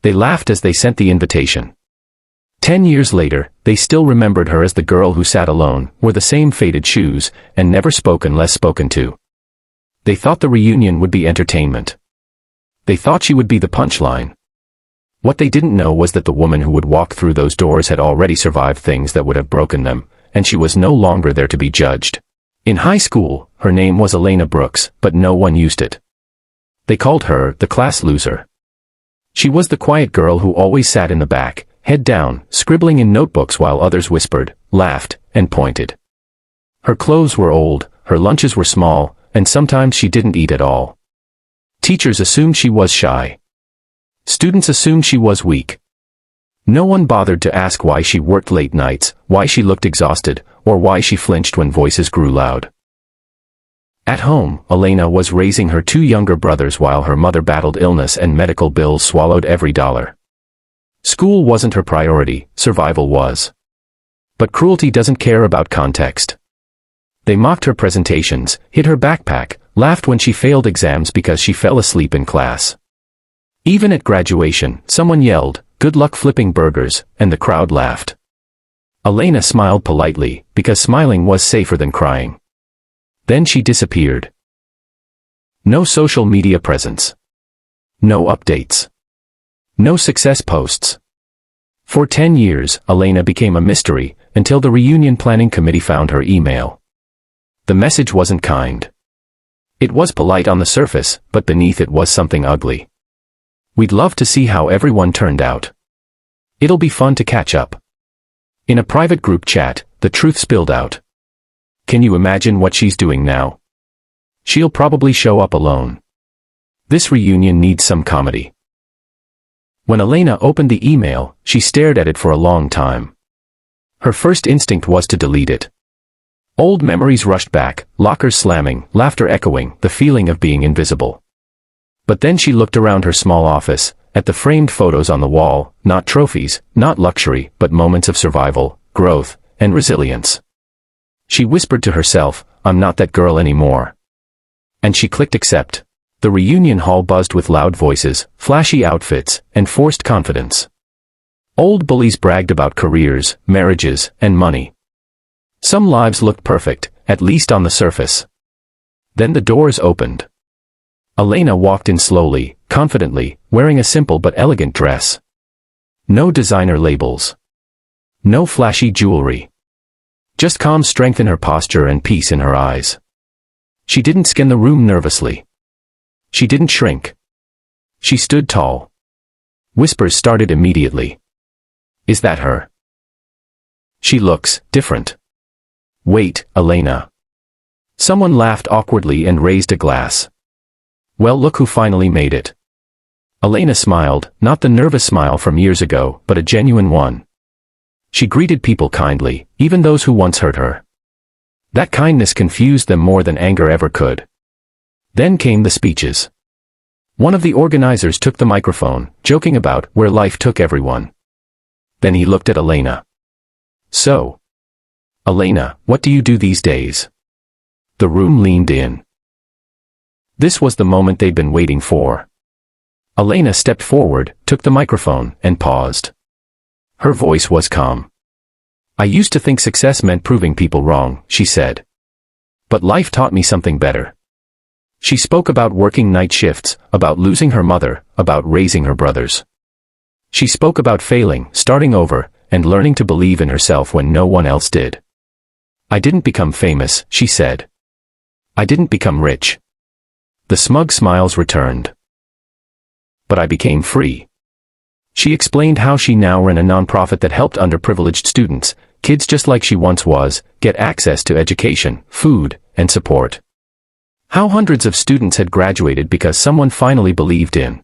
They laughed as they sent the invitation. 10 years later, they still remembered her as the girl who sat alone, wore the same faded shoes, and never spoke unless spoken to. They thought the reunion would be entertainment. They thought she would be the punchline. What they didn't know was that the woman who would walk through those doors had already survived things that would have broken them, and she was no longer there to be judged. In high school, her name was Elena Brooks, but no one used it. They called her the class loser. She was the quiet girl who always sat in the back, head down, scribbling in notebooks while others whispered, laughed, and pointed. Her clothes were old, her lunches were small, and sometimes she didn't eat at all. Teachers assumed she was shy. Students assumed she was weak. No one bothered to ask why she worked late nights, why she looked exhausted, or why she flinched when voices grew loud. At home, Elena was raising her 2 younger brothers while her mother battled illness and medical bills swallowed every dollar. School wasn't her priority, survival was. But cruelty doesn't care about context. They mocked her presentations, hid her backpack, laughed when she failed exams because she fell asleep in class. Even at graduation, someone yelled, "Good luck flipping burgers," and the crowd laughed. Elena smiled politely, because smiling was safer than crying. Then she disappeared. No social media presence. No updates. No success posts. For 10 years, Elena became a mystery, until the reunion planning committee found her email. The message wasn't kind. It was polite on the surface, but beneath it was something ugly. "We'd love to see how everyone turned out. It'll be fun to catch up." In a private group chat, the truth spilled out. "Can you imagine what she's doing now? She'll probably show up alone. This reunion needs some comedy." When Elena opened the email, she stared at it for a long time. Her first instinct was to delete it. Old memories rushed back, lockers slamming, laughter echoing, the feeling of being invisible. But then she looked around her small office, at the framed photos on the wall, not trophies, not luxury, but moments of survival, growth, and resilience. She whispered to herself, "I'm not that girl anymore." And she clicked accept. The reunion hall buzzed with loud voices, flashy outfits, and forced confidence. Old bullies bragged about careers, marriages, and money. Some lives looked perfect, at least on the surface. Then the doors opened. Elena walked in slowly, confidently, wearing a simple but elegant dress. No designer labels. No flashy jewelry. Just calm strength in her posture and peace in her eyes. She didn't scan the room nervously. She didn't shrink. She stood tall. Whispers started immediately. "Is that her? She looks different." "Wait, Elena." Someone laughed awkwardly and raised a glass. "Well, look who finally made it." Elena smiled, not the nervous smile from years ago, but a genuine one. She greeted people kindly, even those who once hurt her. That kindness confused them more than anger ever could. Then came the speeches. One of the organizers took the microphone, joking about where life took everyone. Then he looked at Elena. "So, Elena, what do you do these days?" The room leaned in. This was the moment they'd been waiting for. Elena stepped forward, took the microphone, and paused. Her voice was calm. "I used to think success meant proving people wrong," she said. "But life taught me something better." She spoke about working night shifts, about losing her mother, about raising her brothers. She spoke about failing, starting over, and learning to believe in herself when no one else did. "I didn't become famous," she said. "I didn't become rich." The smug smiles returned. "But I became free." She explained how she now ran a nonprofit that helped underprivileged students, kids just like she once was, get access to education, food, and support. How hundreds of students had graduated because someone finally believed in